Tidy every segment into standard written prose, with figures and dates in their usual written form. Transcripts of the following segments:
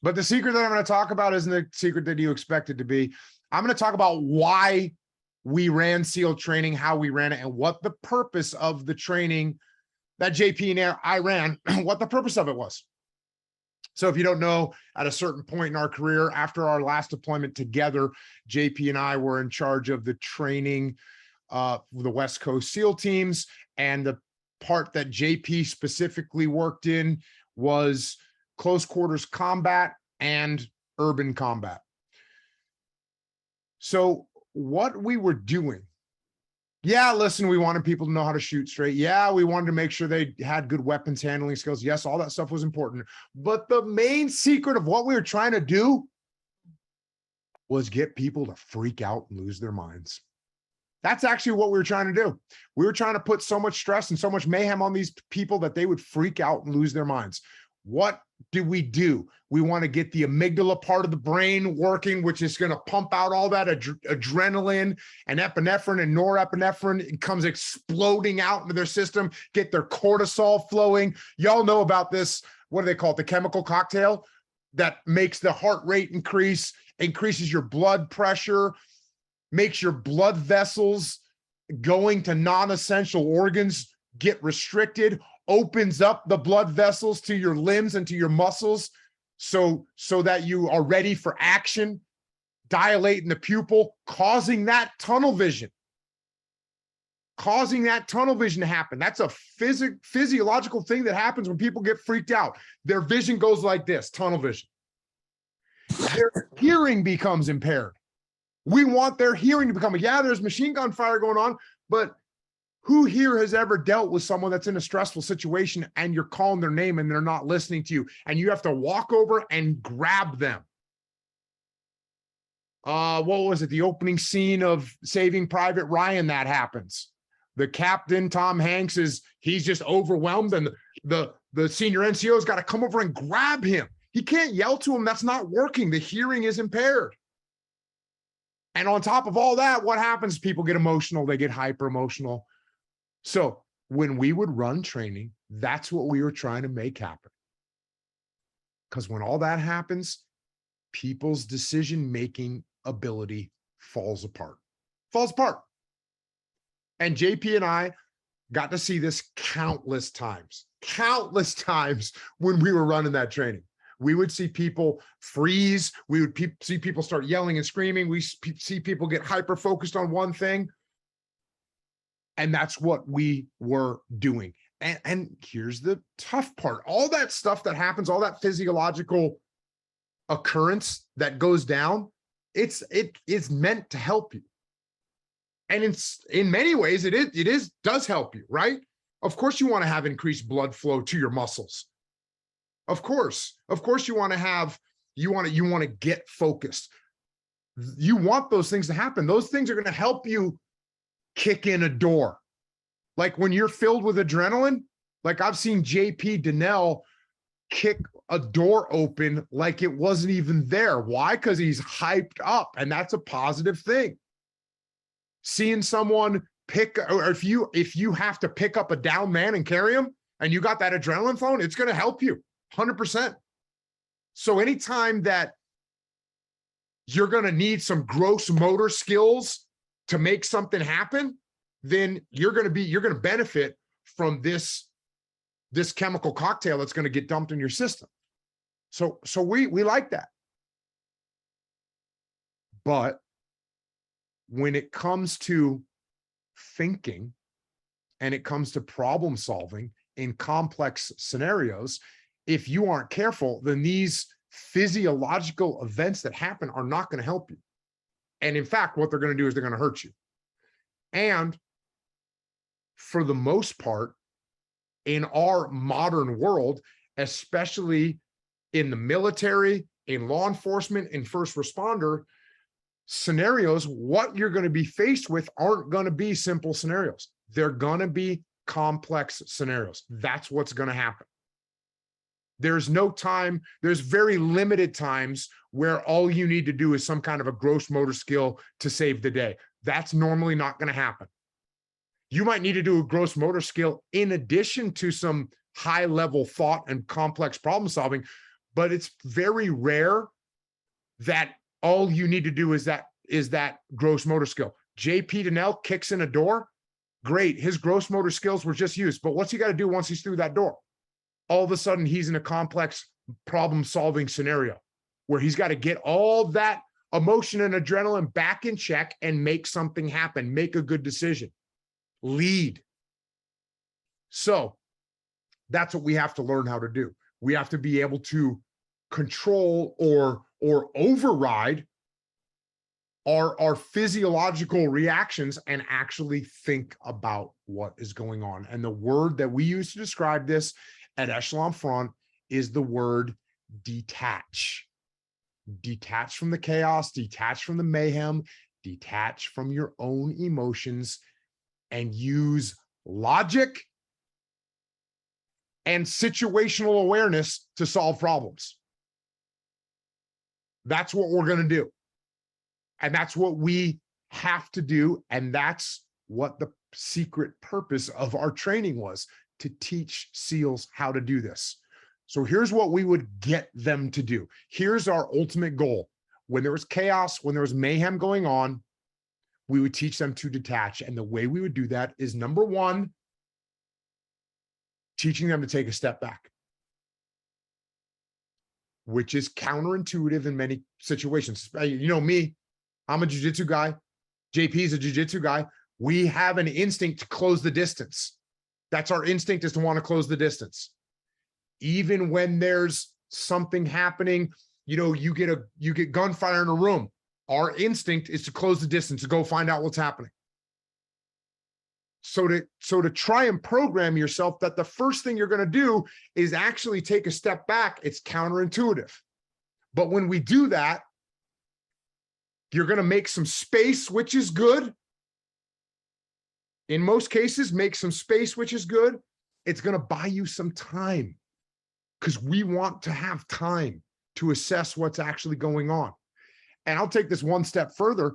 But the secret that I'm going to talk about isn't the secret that you expect it to be. I'm going to talk about why we ran SEAL training, how we ran it, and what the purpose of the training that JP and I ran, what the purpose of it was. So if you don't know, at a certain point in our career, after our last deployment together, JP and I were in charge of the training for the West Coast SEAL teams. And the part that JP specifically worked in was close quarters combat and urban combat. So what we were doing, yeah, listen, we wanted people to know how to shoot straight. Yeah, we wanted to make sure they had good weapons handling skills. Yes, all that stuff was important. But the main secret of what we were trying to do was get people to freak out and lose their minds. That's actually what we were trying to do. We were trying to put so much stress and so much mayhem on these people that they would freak out and lose their minds. What do? We want to get the amygdala part of the brain working, which is going to pump out all that adrenaline and epinephrine and norepinephrine. It comes exploding out into their system, get their cortisol flowing. Y'all know about this. What do they call it? The chemical cocktail that makes the heart rate increase, increases your blood pressure, makes your blood vessels going to non-essential organs get restricted, opens up the blood vessels to your limbs and to your muscles so that you are ready for action, dilating the pupil, causing that tunnel vision to happen. That's a physiological thing that happens when people get freaked out. Their vision goes like this, tunnel vision. Their hearing becomes impaired. We want their hearing to become, yeah, there's machine gun fire going on, but who here has ever dealt with someone that's in a stressful situation and you're calling their name and they're not listening to you and you have to walk over and grab them? What was it? The opening scene of Saving Private Ryan, that happens. The captain, Tom Hanks, he's just overwhelmed and the senior NCO's got to come over and grab him. He can't yell to him. That's not working. The hearing is impaired. And on top of all that, what happens? People get emotional. They get hyper emotional. So when we would run training, that's what we were trying to make happen. Because when all that happens, people's decision-making ability falls apart. And JP and I got to see this countless times when we were running that training. We would see people freeze. We would see people start yelling and screaming. We see people get hyper-focused on one thing. And that's what we were doing. And here's the tough part. All that stuff that happens, all that physiological occurrence that goes down, it is meant to help you. And in many ways, it does help you, right? Of course, you want to have increased blood flow to your muscles. Of course, you want to get focused. You want those things to happen. Those things are going to help you kick in a door. Like when you're filled with adrenaline, like I've seen JP Dinnell kick a door open like it wasn't even there. Why? Because he's hyped up, and that's a positive thing. Seeing someone or if you have to pick up a down man and carry him, and you got that adrenaline flowing, it's going to help you 100%. So anytime that you're going to need some gross motor skills to make something happen, then you're going to benefit from this chemical cocktail that's going to get dumped in your system. So we like that. But when it comes to thinking and it comes to problem solving in complex scenarios, if you aren't careful, then these physiological events that happen are not going to help you. And in fact, what they're going to do is they're going to hurt you. And for the most part, in our modern world, especially in the military, in law enforcement, in first responder scenarios, what you're going to be faced with aren't going to be simple scenarios. They're going to be complex scenarios. That's what's going to happen. There's very limited times where all you need to do is some kind of a gross motor skill to save the day. That's normally not going to happen. You might need to do a gross motor skill in addition to some high level thought and complex problem solving, but it's very rare that all you need to do is that gross motor skill. JP Dinnell kicks in a door. Great. His gross motor skills were just used. But what's he got to do once he's through that door? All of a sudden, he's in a complex problem-solving scenario where he's got to get all that emotion and adrenaline back in check and make something happen, make a good decision, lead. So that's what we have to learn how to do. We have to be able to control or override our physiological reactions and actually think about what is going on. And the word that we use to describe this at Echelon Front is the word detach. Detach from the chaos, detach from the mayhem, detach from your own emotions, and use logic and situational awareness to solve problems. That's what we're going to do. And that's what we have to do. And that's what the secret purpose of our training was, to teach SEALs how to do this. So here's what we would get them to do. Here's our ultimate goal. When there was chaos, when there was mayhem going on, we would teach them to detach. And the way we would do that is, number one, teaching them to take a step back, which is counterintuitive in many situations. You know me, I'm a jiu-jitsu guy. JP is a jiu-jitsu guy. We have an instinct to close the distance. That's our instinct, is to want to close the distance. Even when there's something happening, you know, you get gunfire in a room, our instinct is to close the distance, to go find out what's happening. So to try and program yourself that the first thing you're going to do is actually take a step back, it's counterintuitive. But when we do that, you're going to make some space, which is good. In most cases, make some space, which is good. It's going to buy you some time, because we want to have time to assess what's actually going on. And I'll take this one step further.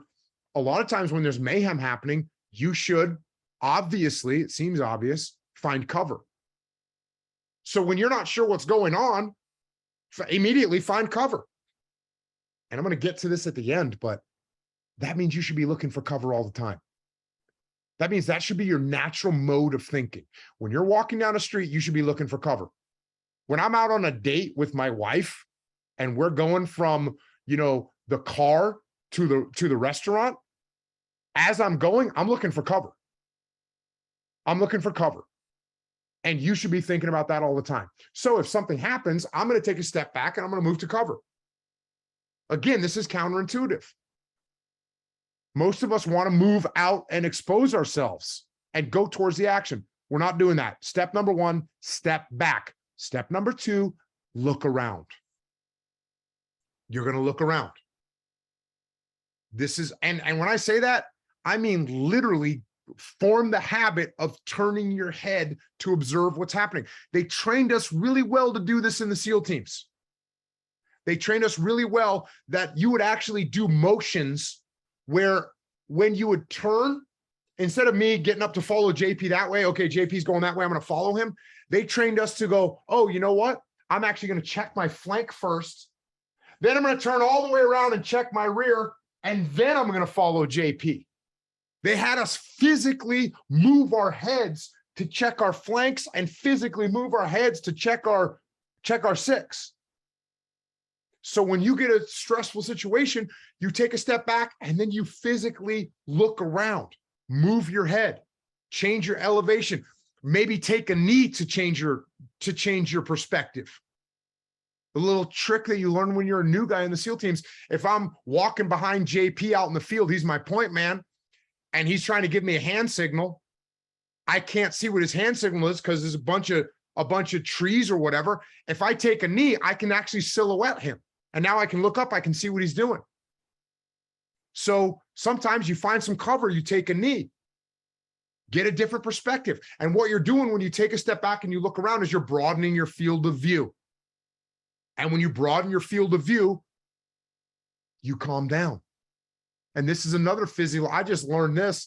A lot of times when there's mayhem happening, you should, obviously, it seems obvious, find cover. So when you're not sure what's going on, immediately find cover. And I'm going to get to this at the end, but that means you should be looking for cover all the time. That means that should be your natural mode of thinking. When you're walking down a street, you should be looking for cover. When I'm out on a date with my wife and we're going from, you know, the car to the restaurant, as I'm going, I'm looking for cover. I'm looking for cover. And you should be thinking about that all the time. So if something happens, I'm going to take a step back and I'm going to move to cover. Again, this is counterintuitive. Most of us want to move out and expose ourselves and go towards the action. We're not doing that. Step number one, step back. Step number two, look around. You're going to look around. This is, and when I say that, I mean literally form the habit of turning your head to observe what's happening. They trained us really well to do this in the SEAL teams. They trained us really well that you would actually do motions where when you would turn, instead of me getting up to follow JP that way, okay, JP's going that way, I'm going to follow him. They trained us to go, oh, you know what? I'm actually going to check my flank first. Then I'm going to turn all the way around and check my rear. And then I'm going to follow JP. They had us physically move our heads to check our flanks and physically move our heads to check our six. So when you get a stressful situation, you take a step back and then you physically look around, move your head, change your elevation, maybe take a knee to change your perspective. The little trick that you learn when you're a new guy in the SEAL teams. If I'm walking behind JP out in the field, he's my point man, and he's trying to give me a hand signal. I can't see what his hand signal is because there's a bunch of trees or whatever. If I take a knee, I can actually silhouette him. And now I can look up, I can see what he's doing. So sometimes you find some cover, you take a knee, get a different perspective. And what you're doing when you take a step back and you look around is you're broadening your field of view. And when you broaden your field of view, you calm down. And this is another I just learned this.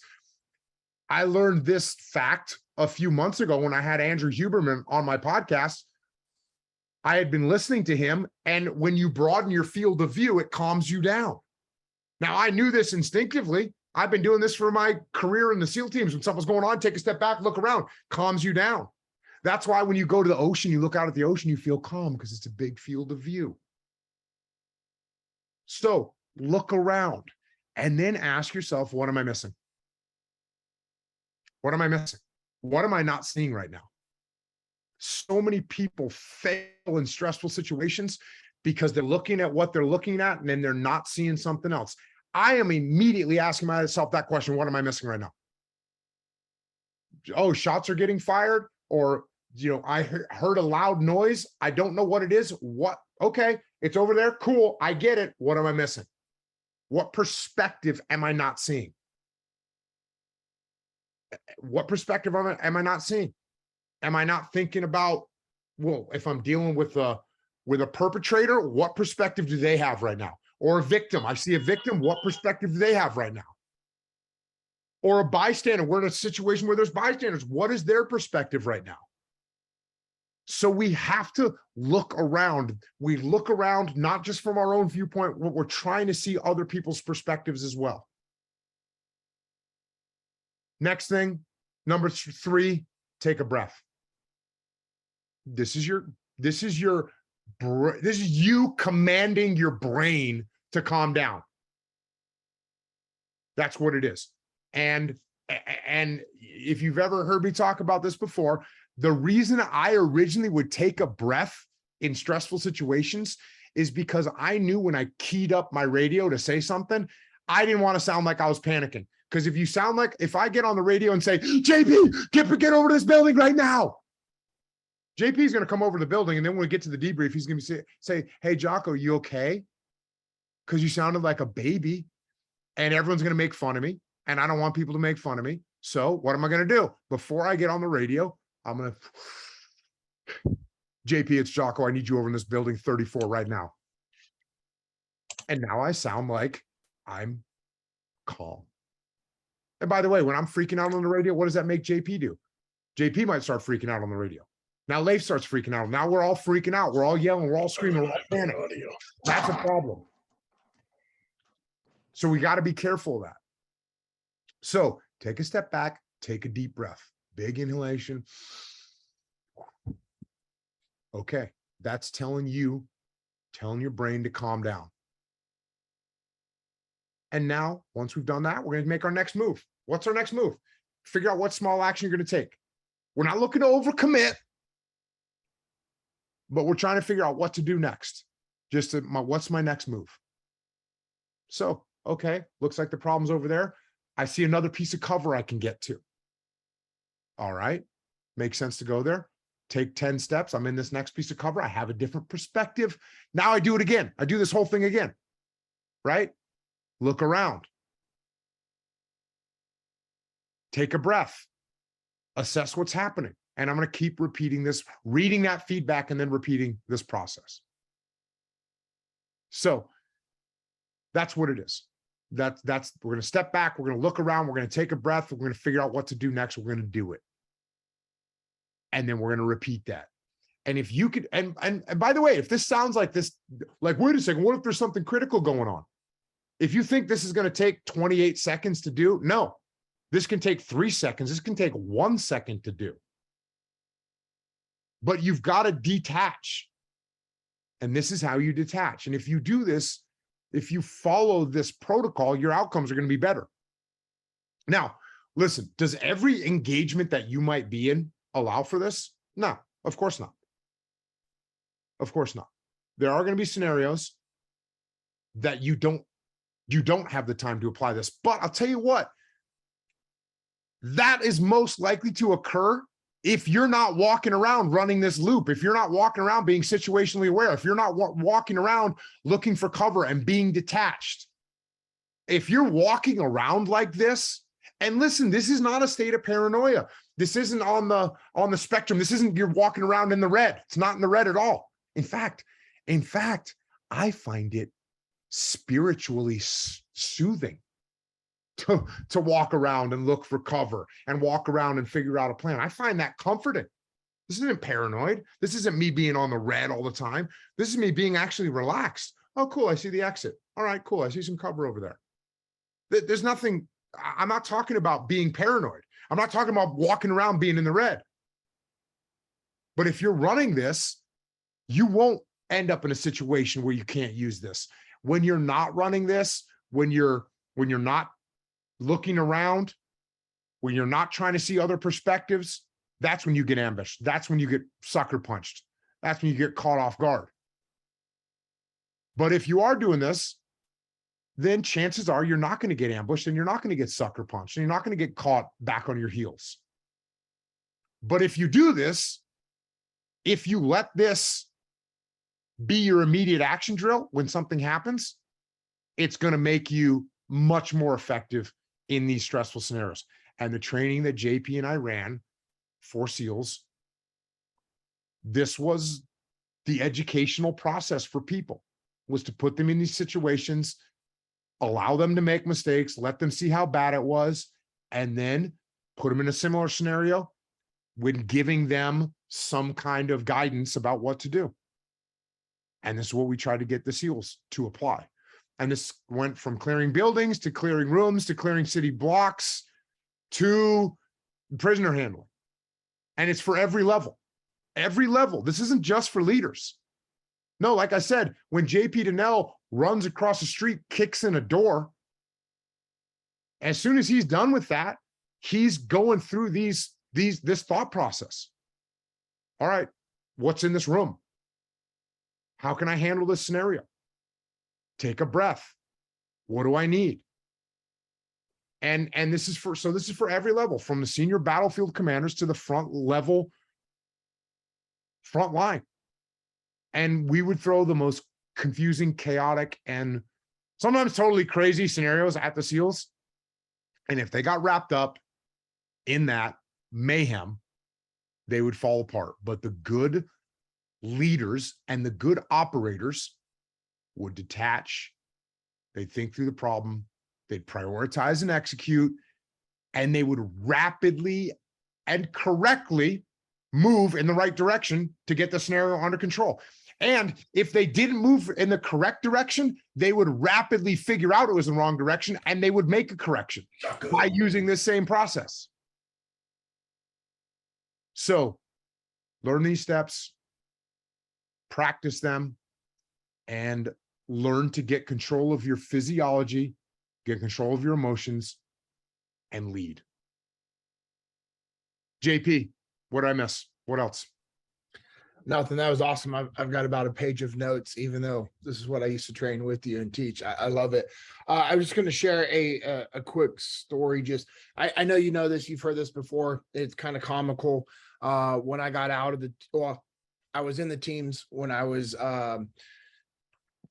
I learned this fact a few months ago when I had Andrew Huberman on my podcast. I had been listening to him, and when you broaden your field of view, it calms you down. Now, I knew this instinctively. I've been doing this for my career in the SEAL teams. When something's going on, take a step back, look around, calms you down. That's why when you go to the ocean, you look out at the ocean, you feel calm because it's a big field of view. So look around and then ask yourself, what am I missing? What am I missing? What am I not seeing right now? So many people fail in stressful situations because they're looking at what they're looking at and then they're not seeing something else. I am immediately asking myself that question, what am I missing right now? Oh, shots are getting fired, or, I heard a loud noise. I don't know what it is. What? Okay, it's over there. Cool. I get it. What am I missing? What perspective am I not seeing? What perspective am I not seeing? Am I not thinking about, well, if I'm dealing with a perpetrator, what perspective do they have right now? Or a victim, I see a victim, what perspective do they have right now? Or a bystander, we're in a situation where there's bystanders, what is their perspective right now? So we have to look around. We look around not just from our own viewpoint, we're trying to see other people's perspectives as well. Next thing, number 3, take a breath. This is you commanding your brain to calm down. That's what it is. And if you've ever heard me talk about this before, the reason I originally would take a breath in stressful situations is because I knew when I keyed up my radio to say something, I didn't want to sound like I was panicking. Because if I get on the radio and say, JP, get over to this building right now. JP is going to come over to the building, and then when we get to the debrief, he's going to say, hey, Jocko, you okay? Because you sounded like a baby, and everyone's going to make fun of me, and I don't want people to make fun of me. So what am I going to do? Before I get on the radio, I'm going to, JP, it's Jocko. I need you over in this building 34 right now. And now I sound like I'm calm. And by the way, when I'm freaking out on the radio, what does that make JP do? JP might start freaking out on the radio. Now Leif starts freaking out. Now we're all freaking out. We're all yelling. We're all screaming. We're all panicking. That's a problem. So we got to be careful of that. So take a step back, take a deep breath, big inhalation. Okay, that's telling your brain to calm down. And now, once we've done that, we're going to make our next move. What's our next move? Figure out what small action you're going to take. We're not looking to overcommit, but we're trying to figure out what to do next. What's my next move? So, okay, looks like the problem's over there. I see another piece of cover I can get to. All right, makes sense to go there. Take 10 steps. I'm in this next piece of cover. I have a different perspective. Now I do it again. I do this whole thing again, right? Look around. Take a breath. Assess what's happening. And I'm going to keep repeating this, reading that feedback, and then repeating this process. So that's what it is. We're going to step back. We're going to look around. We're going to take a breath. We're going to figure out what to do next. We're going to do it. And then we're going to repeat that. And if you could, and by the way, if this sounds like this, like, wait a second, what if there's something critical going on? If you think this is going to take 28 seconds to do, no, this can take 3 seconds. This can take 1 second to do. But you've got to detach. And this is how you detach. And if you do this, if you follow this protocol, your outcomes are going to be better. Now, listen, does every engagement that you might be in allow for this? No, of course not. Of course not. There are going to be scenarios that you don't have the time to apply this. But I'll tell you what, that is most likely to occur if you're not walking around running this loop, if you're not walking around being situationally aware, if you're not walking around looking for cover and being detached. If you're walking around like this, and listen, this is not a state of paranoia. This isn't on the spectrum. This isn't you're walking around in the red. It's not in the red at all. In fact, I find it spiritually soothing to walk around and look for cover and walk around and figure out a plan. I find that comforting. This isn't paranoid. This isn't me being on the red all the time. This is me being actually relaxed. Oh, cool. I see the exit. All right, cool. I see some cover over there. There's nothing. I'm not talking about being paranoid. I'm not talking about walking around being in the red. But if you're running this, you won't end up in a situation where you can't use this. When you're not running this, when you're not looking around, when you're not trying to see other perspectives, that's when you get ambushed. That's when you get sucker punched. That's when you get caught off guard. But if you are doing this, then chances are you're not going to get ambushed and you're not going to get sucker punched and you're not going to get caught back on your heels. But if you do this, if you let this be your immediate action drill when something happens, it's going to make you much more effective in these stressful scenarios. And the training that JP and I ran for SEALs, this was the educational process for people, was to put them in these situations, allow them to make mistakes, let them see how bad it was, and then put them in a similar scenario when giving them some kind of guidance about what to do. And this is what we try to get the SEALs to apply. And this went from clearing buildings to clearing rooms to clearing city blocks to prisoner handling. And it's for every level. Every level. This isn't just for leaders. No, like I said, when JP Dinnell runs across the street, kicks in a door, as soon as he's done with that, he's going through this thought process. All right, what's in this room? How can I handle this scenario? Take a breath. What do I need? And this is for every level, from the senior battlefield commanders to the front line. And we would throw the most confusing, chaotic, and sometimes totally crazy scenarios at the SEALs. And if they got wrapped up in that mayhem, they would fall apart. But the good leaders and the good operators would detach. They'd think through the problem. They'd prioritize and execute, and they would rapidly and correctly move in the right direction to get the scenario under control. And if they didn't move in the correct direction, they would rapidly figure out it was the wrong direction, and they would make a correction by using this same process. So learn these steps, practice them, and learn to get control of your physiology, get control of your emotions, and lead. JP, what did I miss? What else? Nothing. That was awesome. I've got about a page of notes, even though this is what I used to train with you and teach. I love it. I was just going to share a quick story. Just, I know you know this, you've heard this before. It's kind of comical. When I got out of I was in the teams when I was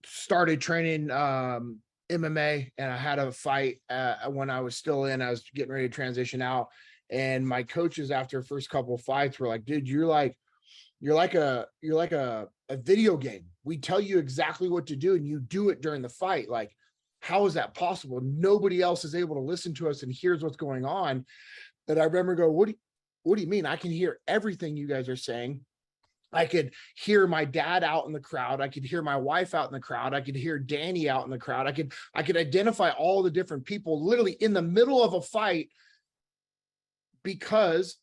started training MMA, and I had a fight when I was still in. I was getting ready to transition out, and my coaches after the first couple of fights were like, "Dude, you're like a video game. We tell you exactly what to do, and you do it during the fight. Like, how is that possible? Nobody else is able to listen to us and hears what's going on." And I remember go, "What do you mean? I can hear everything you guys are saying. I could hear my dad out in the crowd. I could hear my wife out in the crowd. I could hear Danny out in the crowd. I could identify all the different people literally in the middle of a fight because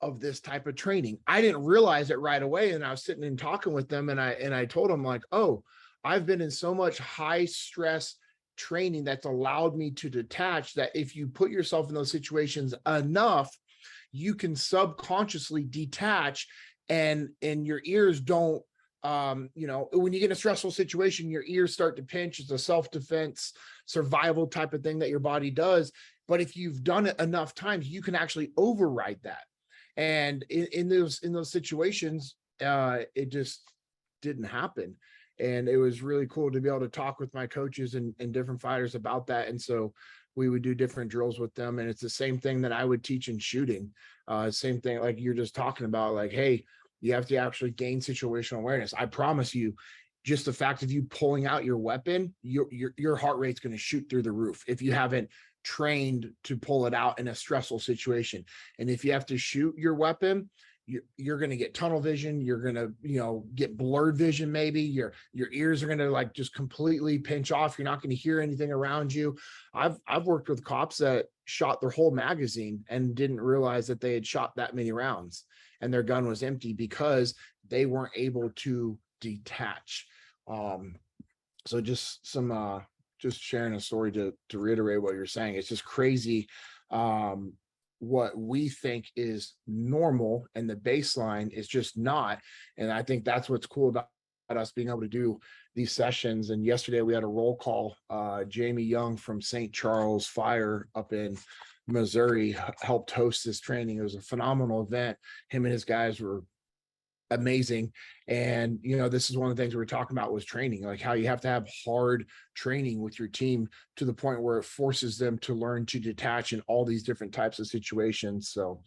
of this type of training." I didn't realize it right away. And I was sitting and talking with them, and I told them, like, "Oh, I've been in so much high stress training that's allowed me to detach, that if you put yourself in those situations enough, you can subconsciously detach, and your ears don't, when you get in a stressful situation, your ears start to pinch. It's a self-defense survival type of thing that your body does. But if you've done it enough times, you can actually override that." And in those situations, it just didn't happen. And it was really cool to be able to talk with my coaches and different fighters about that. And so we would do different drills with them. And it's the same thing that I would teach in shooting. Same thing like you're just talking about, like, hey, you have to actually gain situational awareness. I promise you, just the fact of you pulling out your weapon, your heart rate's going to shoot through the roof if you haven't trained to pull it out in a stressful situation. And if you have to shoot your weapon, you're going to get tunnel vision. You're going to, get blurred vision. Maybe your ears are going to like just completely pinch off. You're not going to hear anything around you. I've worked with cops that shot their whole magazine and didn't realize that they had shot that many rounds and their gun was empty because they weren't able to detach. So just just sharing a story to reiterate what you're saying. It's just crazy. What we think is normal and the baseline is just not. And I think that's what's cool about us being able to do these sessions. And yesterday we had a roll call. Jamie Young from St. Charles Fire up in Missouri helped host this training. It was a phenomenal event. Him and his guys were amazing. And this is one of the things we were talking about was training, like how you have to have hard training with your team to the point where it forces them to learn to detach in all these different types of situations. So